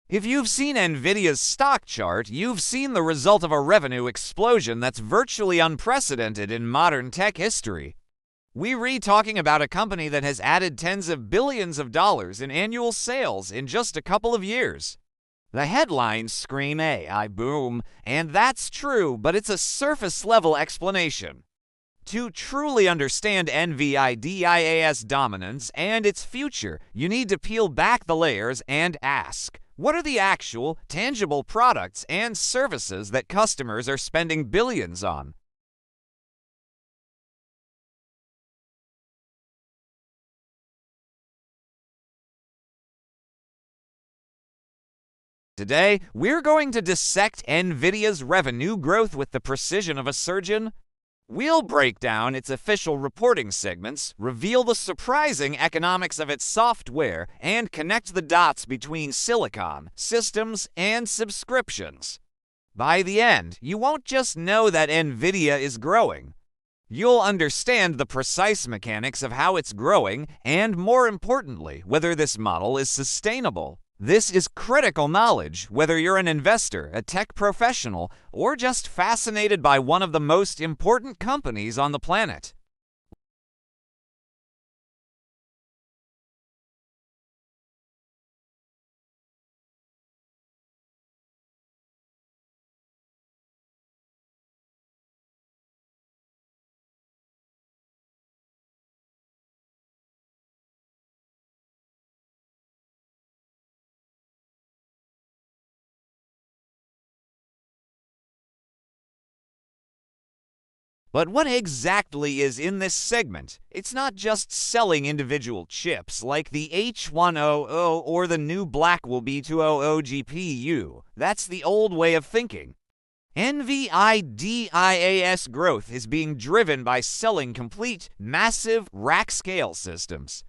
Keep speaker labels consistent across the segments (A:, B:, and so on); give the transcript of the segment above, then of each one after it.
A: If you've seen NVIDIA's stock chart, you've seen the result of a revenue explosion that's virtually unprecedented in modern tech history. We're talking about a company that has added tens of billions of dollars in annual sales in just a couple of years. The headlines scream AI boom, and that's true, but it's a surface-level explanation. To truly understand NVIDIA's dominance and its future, you need to peel back the layers and ask, what are the actual, tangible products and services that customers are spending billions on? Today, we're going to dissect NVIDIA's revenue growth with the precision of a surgeon. We'll break down its official reporting segments, reveal the surprising economics of its software, and connect the dots between silicon, systems, and subscriptions. By the end, you won't just know that NVIDIA is growing. You'll understand the precise mechanics of how it's growing, and more importantly, whether this model is sustainable. This is critical knowledge, whether you're an investor, a tech professional, or just fascinated by one of the most important companies on the planet. But what exactly is in this segment? It's not just selling individual chips like the H100 or the new Blackwell B200 GPU. That's the old way of thinking. NVIDIA's growth is being driven by selling complete, massive rack-scale systems.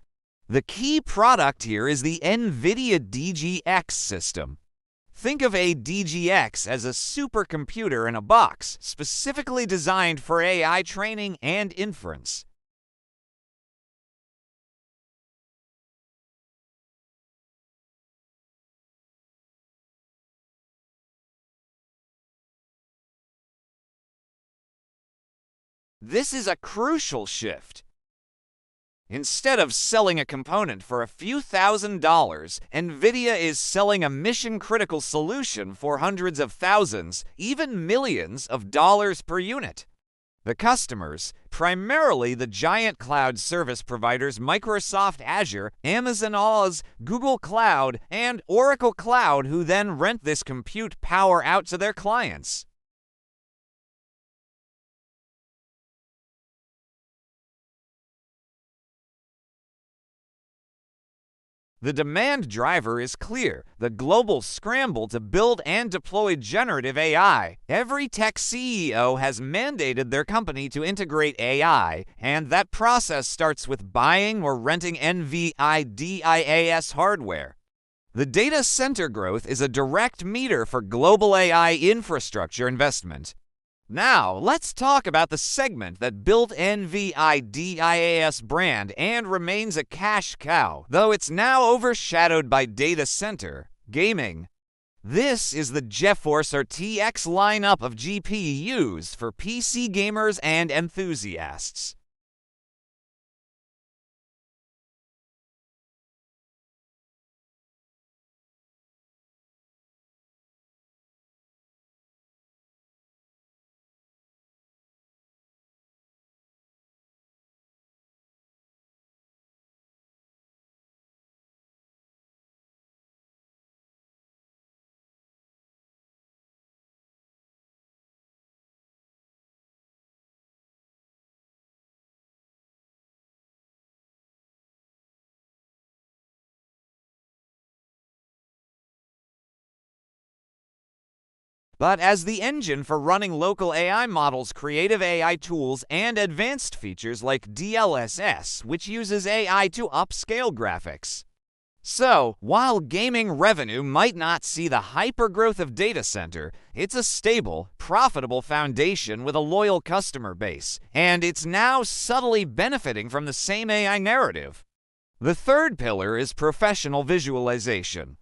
A: The key product here is the NVIDIA DGX system. Think of a DGX as a supercomputer in a box, specifically designed for AI training and inference. This is a crucial shift. Instead of selling a component for a few $1,000s, NVIDIA is selling a mission-critical solution for hundreds of thousands, even millions of dollars per unit. The customers, primarily the giant cloud service providers Microsoft Azure, Amazon Oz, Google Cloud, and Oracle Cloud, who then rent this compute power out to their clients. The demand driver is clear, the global scramble to build and deploy generative AI. Every tech CEO has mandated their company to integrate AI, and that process starts with buying or renting NVIDIA's hardware. The data center growth is a direct meter for global AI infrastructure investment. Now, let's talk about the segment that built NVIDIA's brand and remains a cash cow, though it's now overshadowed by data center, gaming. This is the GeForce RTX lineup of GPUs for PC gamers and enthusiasts. But as the engine for running local AI models, creative AI tools, and advanced features like DLSS, which uses AI to upscale graphics. So, while gaming revenue might not see the hypergrowth of data center, it's a stable, profitable foundation with a loyal customer base, and it's now subtly benefiting from the same AI narrative. The third pillar is professional visualization.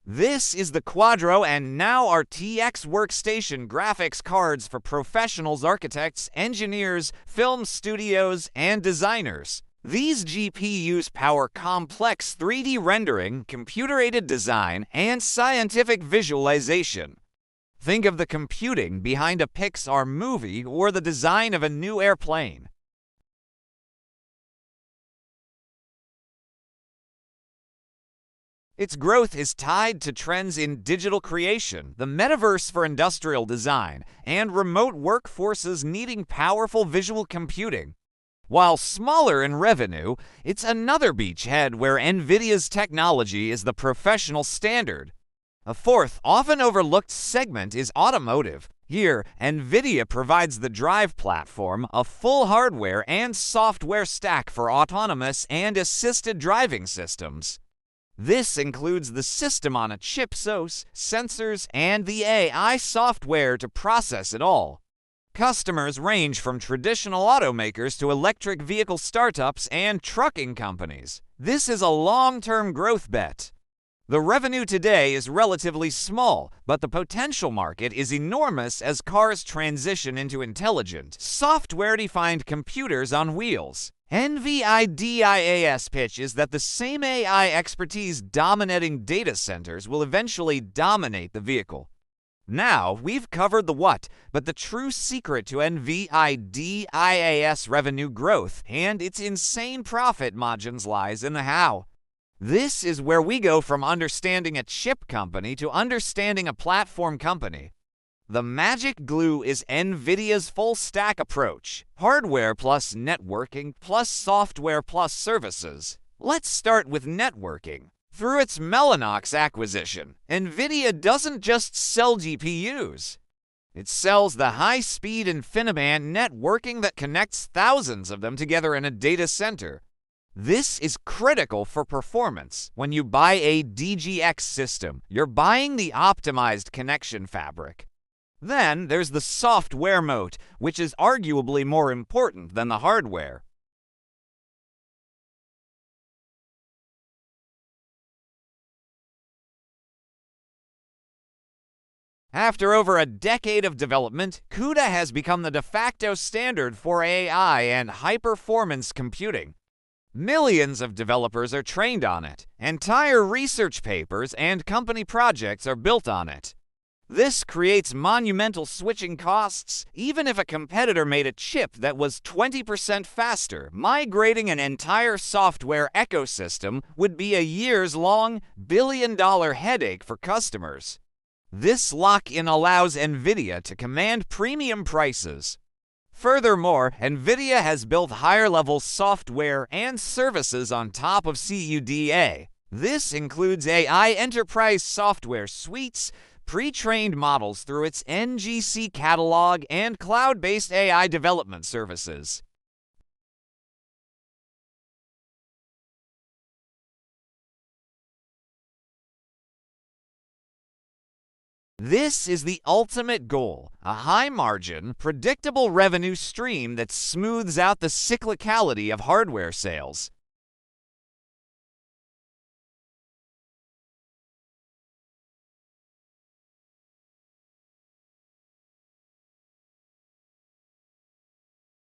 A: This is the Quadro and now RTX workstation graphics cards for professionals, architects, engineers, film studios, and designers. These GPUs power complex 3D rendering, computer-aided design, and scientific visualization. Think of the computing behind a Pixar movie or the design of a new airplane. Its growth is tied to trends in digital creation, the metaverse for industrial design, and remote workforces needing powerful visual computing. While smaller in revenue, it's another beachhead where NVIDIA's technology is the professional standard. A fourth, often overlooked segment is automotive. Here, NVIDIA provides the drive platform, a full hardware and software stack for autonomous and assisted driving systems. This includes the system-on-a-chip SoC, sensors, and the AI software to process it all. Customers range from traditional automakers to electric vehicle startups and trucking companies. This is a long-term growth bet. The revenue today is relatively small, but the potential market is enormous as cars transition into intelligent, software-defined computers on wheels. NVIDIA's pitch is that the same AI expertise dominating data centers will eventually dominate the vehicle. Now, we've covered the what, but the true secret to NVIDIA's revenue growth and its insane profit margins lies in the how. This is where we go from understanding a chip company to understanding a platform company. The magic glue is NVIDIA's full-stack approach, hardware plus networking plus software plus services. Let's start with networking. Through its Mellanox acquisition, NVIDIA doesn't just sell GPUs. It sells the high-speed InfiniBand networking that connects thousands of them together in a data center. This is critical for performance. When you buy a DGX system, you're buying the optimized connection fabric. Then there's the software moat, which is arguably more important than the hardware. After over a decade of development, CUDA has become the de facto standard for AI and high-performance computing. Millions of developers are trained on it. Entire research papers and company projects are built on it. This creates monumental switching costs. Even if a competitor made a chip that was 20% faster, migrating an entire software ecosystem would be a years-long, billion-dollar headache for customers. This lock-in allows NVIDIA to command premium prices. Furthermore, NVIDIA has built higher-level software and services on top of CUDA. This includes AI enterprise software suites, pre-trained models through its NGC catalog, and cloud-based AI development services. This is the ultimate goal, a high-margin, predictable revenue stream that smooths out the cyclicality of hardware sales.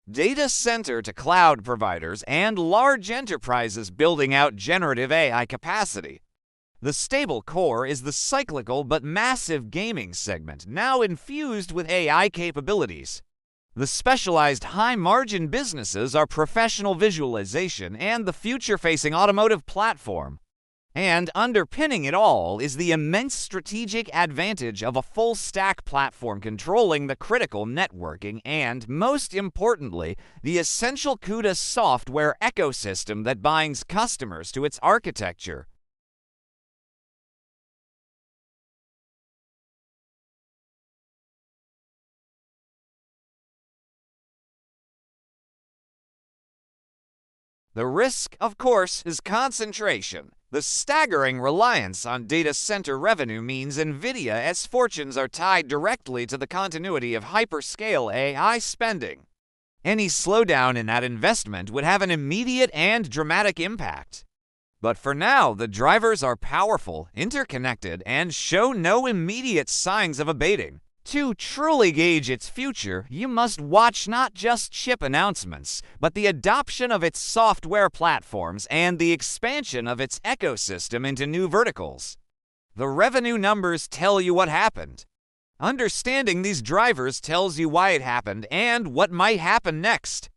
A: Data center to cloud providers and large enterprises building out generative AI capacity. The stable core is the cyclical but massive gaming segment, now infused with AI capabilities. The specialized high-margin businesses are professional visualization and the future-facing automotive platform. And underpinning it all is the immense strategic advantage of a full-stack platform controlling the critical networking and, most importantly, the essential CUDA software ecosystem that binds customers to its architecture. The risk, of course, is concentration. The staggering reliance on data center revenue means NVIDIA's fortunes are tied directly to the continuity of hyperscale AI spending. Any slowdown in that investment would have an immediate and dramatic impact. But for now, the drivers are powerful, interconnected, and show no immediate signs of abating. To truly gauge its future, you must watch not just chip announcements, but the adoption of its software platforms and the expansion of its ecosystem into new verticals. The revenue numbers tell you what happened. Understanding these drivers tells you why it happened and what might happen next.